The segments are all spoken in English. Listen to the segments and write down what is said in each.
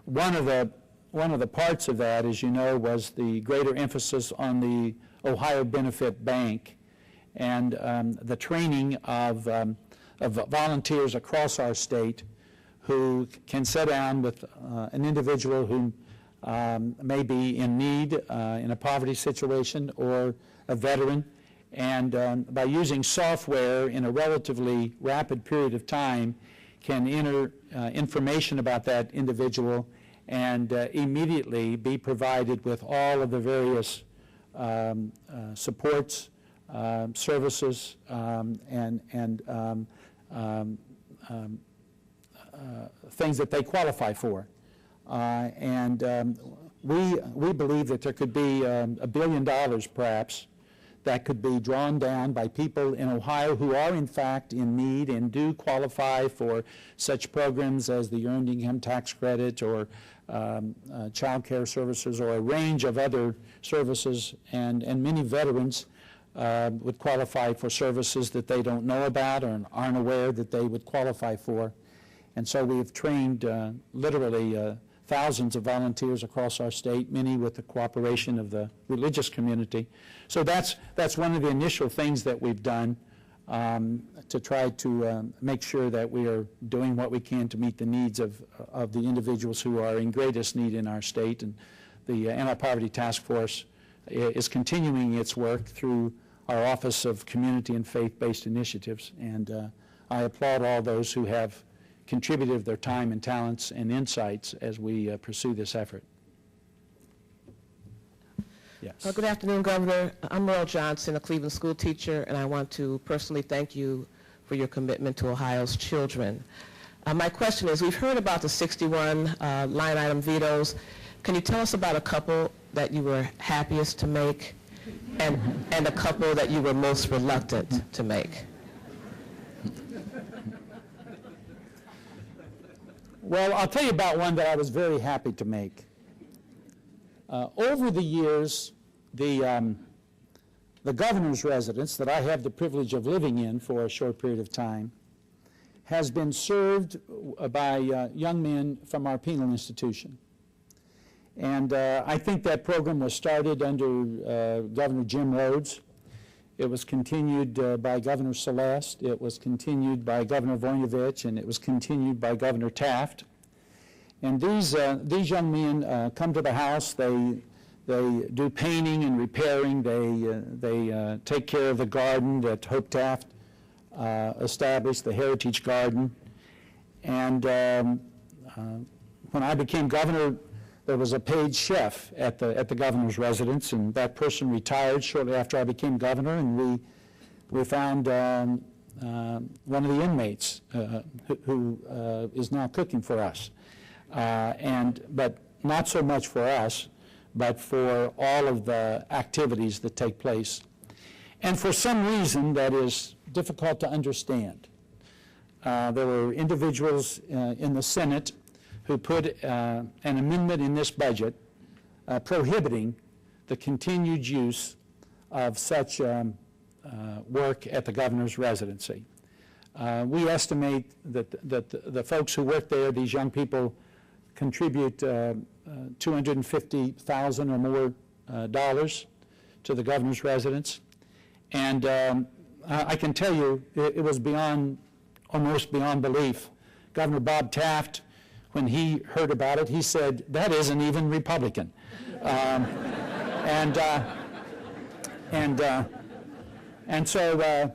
one of the parts of that, as you know, was the greater emphasis on the Ohio Benefit Bank and the training of volunteers across our state who can sit down with an individual who may be in need in a poverty situation or a veteran, and by using software in a relatively rapid period of time can enter information about that individual and immediately be provided with all of the various supports, services, and things that they qualify for. We believe that there could be $1 billion perhaps that could be drawn down by people in Ohio who are in fact in need and do qualify for such programs as the Earned Income Tax Credit or child care services or a range of other services, and many veterans would qualify for services that they don't know about or aren't aware that they would qualify for. And so we've trained literally thousands of volunteers across our state, many with the cooperation of the religious community. So that's one of the initial things that we've done to try to make sure that we are doing what we can to meet the needs of the individuals who are in greatest need in our state. And the Anti-Poverty Task Force is continuing its work through our Office of Community and Faith-Based Initiatives. And I applaud all those who have contributed their time and talents and insights as we pursue this effort. Yes. Good afternoon, Governor. I'm Merle Johnson, a Cleveland school teacher, and I want to personally thank you for your commitment to Ohio's children. My question is, we've heard about the 61 line item vetoes. Can you tell us about a couple that you were happiest to make and a couple that you were most reluctant to make? Well, I'll tell you about one that I was very happy to make. Over the years, the governor's residence that I have the privilege of living in for a short period of time has been served by young men from our penal institution. And I think that program was started under Governor Jim Rhodes. It was continued by Governor Celeste. It was continued by Governor Voinovich, and it was continued by Governor Taft. And these young men come to the house. They do painting and repairing. They take care of the garden that Hope Taft established, the Heritage Garden. And when I became governor, there was a paid chef at the governor's residence, and that person retired shortly after I became governor, and we found one of the inmates who is now cooking for us, but not so much for us, but for all of the activities that take place. And for some reason that is difficult to understand, there were individuals in the Senate who put an amendment in this budget prohibiting the continued use of such work at the governor's residency. We estimate that the folks who work there, these young people, contribute $250,000 or more dollars to the governor's residence. And I can tell you, it was almost beyond belief. Governor Bob Taft, when he heard about it, he said, "That isn't even Republican." And so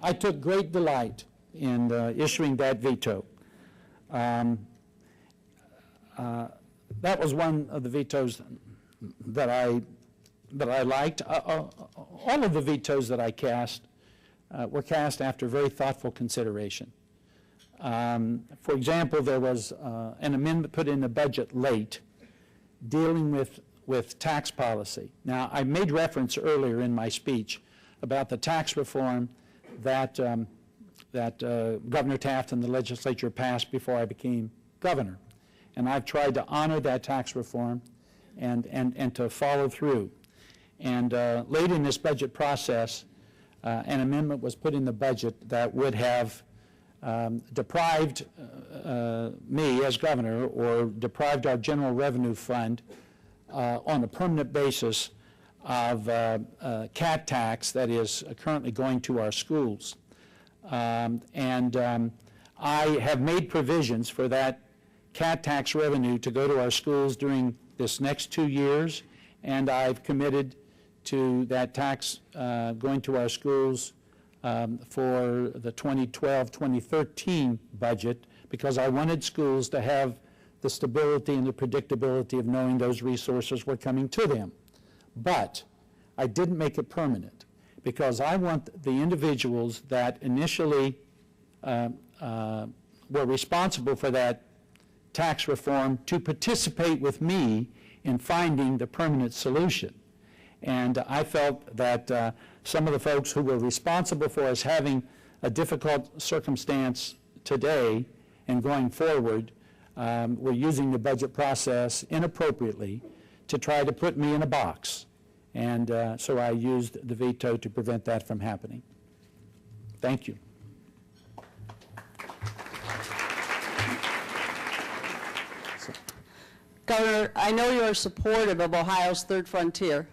I took great delight in issuing that veto. That was one of the vetoes that I liked. All of the vetoes that I cast were cast after very thoughtful consideration. For example, there was an amendment put in the budget late dealing with tax policy. Now, I made reference earlier in my speech about the tax reform that Governor Taft and the legislature passed before I became governor. And I've tried to honor that tax reform and to follow through. And late in this budget process, an amendment was put in the budget that would have deprived me as governor, or deprived our general revenue fund on a permanent basis of CAT tax that is currently going to our schools. I have made provisions for that CAT tax revenue to go to our schools during this next 2 years, and I've committed to that tax going to our schools for the 2012-2013 budget, because I wanted schools to have the stability and the predictability of knowing those resources were coming to them. But I didn't make it permanent, because I want the individuals that initially were responsible for that tax reform to participate with me in finding the permanent solution. And I felt that some of the folks who were responsible for us having a difficult circumstance today and going forward were using the budget process inappropriately to try to put me in a box. And so I used the veto to prevent that from happening. Thank you. Governor, I know you're supportive of Ohio's third frontier.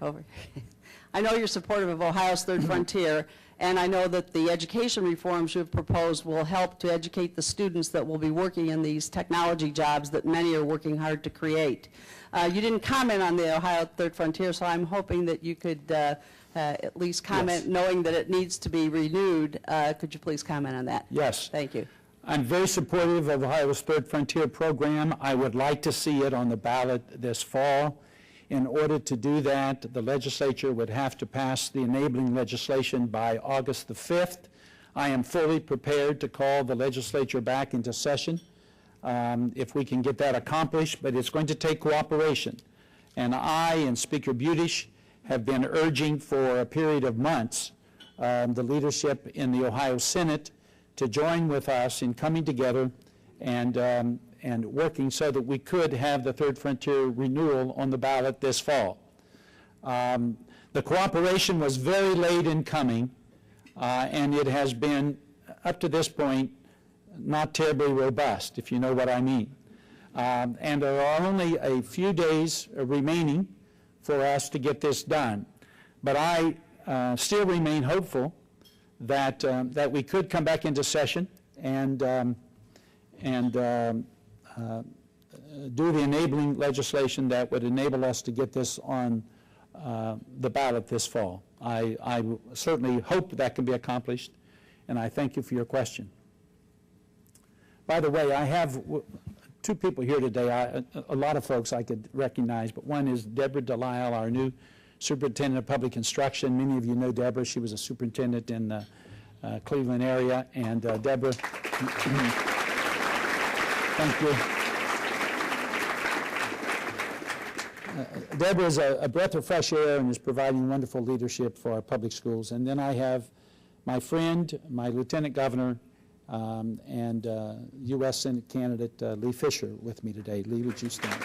I know you're supportive of Ohio's third frontier, and I know that the education reforms you've proposed will help to educate the students that will be working in these technology jobs that many are working hard to create. You didn't comment on the Ohio third frontier, so I'm hoping that you could at least comment, Yes. knowing that it needs to be renewed. Could you please comment on that? Yes. Thank you. I'm very supportive of Ohio's Third Frontier program. I would like to see it on the ballot this fall. In order to do that, the legislature would have to pass the enabling legislation by August the 5th. I am fully prepared to call the legislature back into session if we can get that accomplished, but it's going to take cooperation. And I and Speaker Butish have been urging for a period of months the leadership in the Ohio Senate to join with us in coming together and working so that we could have the Third Frontier renewal on the ballot this fall. The cooperation was very late in coming, and it has been, up to this point, not terribly robust, if you know what I mean. And there are only a few days remaining for us to get this done. But I still remain hopeful that that we could come back into session and do the enabling legislation that would enable us to get this on the ballot this fall. I certainly hope that can be accomplished, and I thank you for your question. By the way, I have two people here today. A lot of folks I could recognize, but one is Deborah Delisle, our new Superintendent of Public Instruction. Many of you know Deborah. She was a superintendent in the Cleveland area. And Deborah, thank you. Deborah is a breath of fresh air and is providing wonderful leadership for our public schools. And then I have my friend, my Lieutenant Governor, and U.S. Senate candidate Lee Fisher with me today. Lee, would you stand?